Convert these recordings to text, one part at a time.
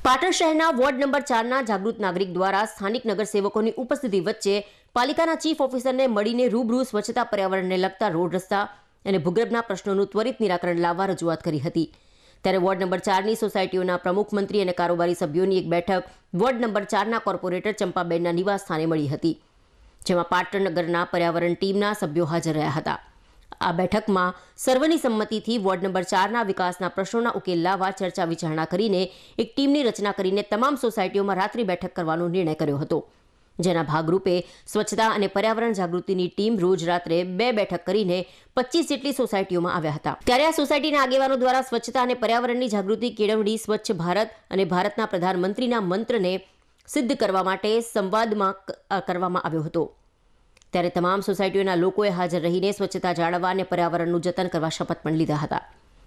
પાટણ શહેરના ward number 4ના જાગૃત નાગરિક દ્વારા સ્થાનિક નગરસેવકોની ઉપસ્થિતિ વચ્ચે પાલિકાના ચીફ ઓફિસરને મળીને રૂબરૂ સ્વચ્છતા પર્યાવરણને લગતા રોડ રસ્તા અને ભૂગર્ભના પ્રશ્નોનું ત્વરિત નિરાકરણ લાવવા રજૂઆત કરી હતી। ત્યારે વોર્ડ નંબર 4ની સોસાયટીઓના પ્રમુખ મંત્રી અને કારોબારી સભ્યોની એક બેઠક વોર્ડ નંબર 4ના કોર્પોરેટર ચંપાબેનના નિવાસ સ્થાને મળી હતી, જેમાં પાટણ નગરના પર્યાવરણ ટીમના સભ્યો હાજર રહ્યા હતા। આ બેઠકમાં સર્વની સંમતિથી વોર્ડ નંબર 4ના વિકાસના પ્રશ્નોના ઉકેલ લાવવા ચર્ચા વિચારણા કરીને એક ટીમની રચના કરીને તમામ સોસાયટીઓમાં રાત્રિ બેઠક કરવાનો નિર્ણય કર્યો હતો, જેના ભાગરૂપે સ્વચ્છતા અને પર્યાવરણ જાગૃતિની ટીમ રોજ રાત્રે 2 બેઠક કરીને 25 જેટલી સોસાયટીઓમાં આવ્યા હતા। ત્યારે આ સોસાયટીના આગેવાનો દ્વારા સ્વચ્છતા અને પર્યાવરણની જાગૃતિ કેળવણી સ્વચ્છ ભારત અને ભારતના પ્રધાનમંત્રીના મંત્રને સિદ્ધ કરવા માટે સંવાદમાં કરવામાં આવ્યો હતો। ત્યારે તમામ સોસાયટીઓના લોકોએ હાજર રહીને સ્વચ્છતા જાળવવા અને પર્યાવરણનું જતન કરવા શપથ પણ લીધા હતા।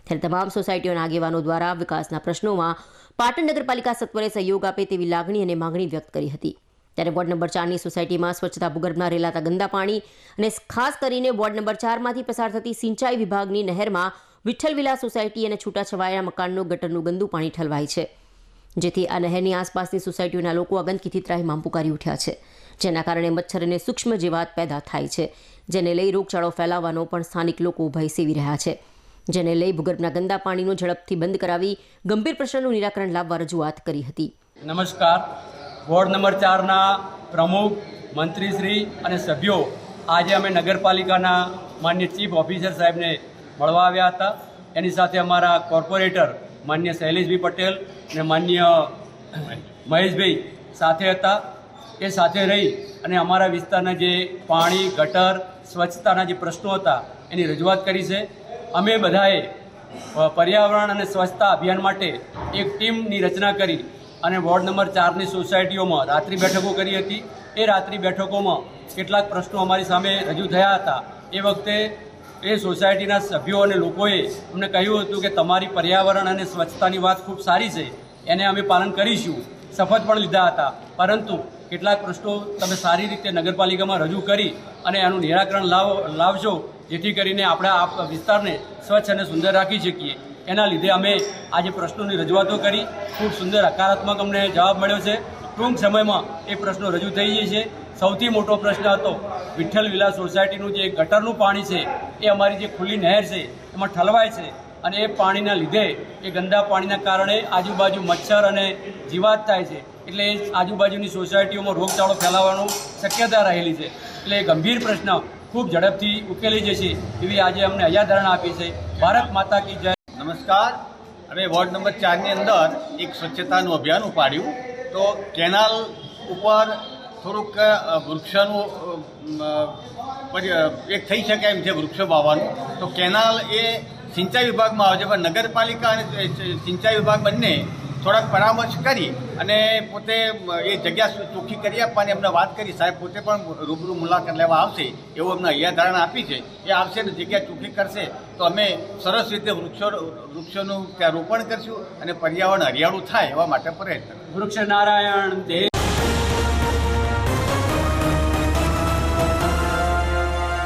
ત્યારે તમામ સોસાયટીઓના આગેવાનો દ્વારા વિકાસના પ્રશ્નોમાં પાટણ નગરપાલિકા સત્વરે સહયોગ આપે તેવી લાગણી અને માંગણી વ્યક્ત કરી હતી। ત્યારે વોર્ડ નંબર 4ની સોસાયટીમાં સ્વચ્છતા ભૂગર્ભના રેલાતા ગંદા પાણી અને ખાસ કરીને વોર્ડ નંબર 4માંથી પસાર થતી સિંચાઈ વિભાગની નહેરમાં વિઠ્ઠલ વિલા સોસાયટી અને છૂટાછવાયા મકાનનું ગટરનું ગંદુ પાણી ઠલવાય છે, જેથી આ નહેરની આસપાસની સોસાયટીઓના લોકો આ ગંદકીથી ત્રાહિમામ પુકારી ઉઠ્યા છે, જેના કારણે મચ્છર અને સૂક્ષ્મ જીવાત પેદા થાય છે, જેને લઈ રોગચાળો ફેલાવવાનો પણ સ્થાનિક લોકો ભય સેવી રહ્યા છે, જેને લઈ ભૂગર્ભના ગંદા પાણીનો ઝડપથી બંધ કરાવી ગંભીર પ્રશ્નનું નિરાકરણ લાવવા રજૂઆત કરી હતી। નમસ્કાર। વોર્ડ નંબર 4ના પ્રમુખ મંત્રીશ્રી અને સભ્યો આજે અમે નગરપાલિકાના માન્ય ચીફ ઓફિસર સાહેબને મળવા આવ્યા હતા। એની સાથે અમારા કોર્પોરેટર માન્ય શૈલેષભાઈ પટેલ અને માન્ય મહેશભાઈ સાથે હતા। એ સાથે રહી અને અમારા વિસ્તારના જે પાણી ગટર સ્વચ્છતાના જે પ્રશ્નો હતા એની રજૂઆત કરી છે। અમે બધાએ પર્યાવરણ અને સ્વચ્છતા અભિયાન માટે એક ટીમની રચના કરી અને વોર્ડ નંબર 4ની સોસાયટીઓમાં રાત્રિ બેઠકો કરી હતી। એ રાત્રિ બેઠકોમાં કેટલાક પ્રશ્નો અમારી સામે રજૂ થયા હતા। એ વખતે એ સોસાયટીના સભ્યો અને લોકોએ અમને કહ્યું હતું કે તમારી પર્યાવરણ અને સ્વચ્છતાની વાત ખૂબ સારી છે, એને અમે પાલન કરીશું, શપથ પણ લીધા હતા, પરંતુ કેટલાક પ્રશ્નો તમે સારી રીતે નગરપાલિકામાં રજૂ કરી અને એનું નિરાકરણ લાવશો, જેથી કરીને આપણે આ વિસ્તારને સ્વચ્છ અને સુંદર રાખી શકીએ। એના લીધે અમે આજે પ્રશ્નોની રજૂઆતો કરી, ખૂબ સુંદર હકારાત્મક અમને જવાબ મળ્યો છે। ટૂંક સમયમાં એ પ્રશ્નો રજૂ થઈ જશે। સૌથી મોટો પ્રશ્ન હતો વિઠ્ઠલ વિલા સોસાયટીનું જે ગટરનું પાણી છે એ અમારી જે ખુલ્લી નહેર છે એમાં ઠલવાય છે અને એ પાણીના લીધે એ ગંદા પાણીના કારણે આજુબાજુ મચ્છર અને જીવાત થાય છે, એટલે એ આજુબાજુની સોસાયટીઓમાં રોગચાળો ફેલાવવાની શક્યતા રહેલી છે। એટલે એ ગંભીર પ્રશ્ન ખૂબ ઝડપથી ઉકેલી જશે એવી આજે અમને હૈયાધારણા આપી છે। ભારત માતા કી જય। નમસ્કાર। અમે વોર્ડ નંબર 4ની અંદર એક સ્વચ્છતાનું અભિયાન ઉપાડ્યું, તો કેનાલ ઉપર થોડુંક વૃક્ષોનું એક થઈ શકે એમ છે, વૃક્ષો વાવવાનું। તો કેનાલ એ સિંચાઈ વિભાગમાં આવે છે, પણ નગરપાલિકા અને સિંચાઈ વિભાગ બંને થોડાક પરામર્શ કરી અને પોતે એ જગ્યા ચોખ્ખી કરી આપવાની અમને વાત કરી। સાહેબ પોતે પણ રૂબરૂ મુલાકાત લેવા આવશે એવું અમને હૈયાધારણા આપી છે। એ આવશે ને જગ્યા ચોખ્ખી કરશે તો અમે સરસ રીતે વૃક્ષોનું ત્યાં રોપણ કરીશું અને પર્યાવરણ હરિયાળું થાય એવા માટે પ્રયત્ન। વૃક્ષ નારાયણ દેવ।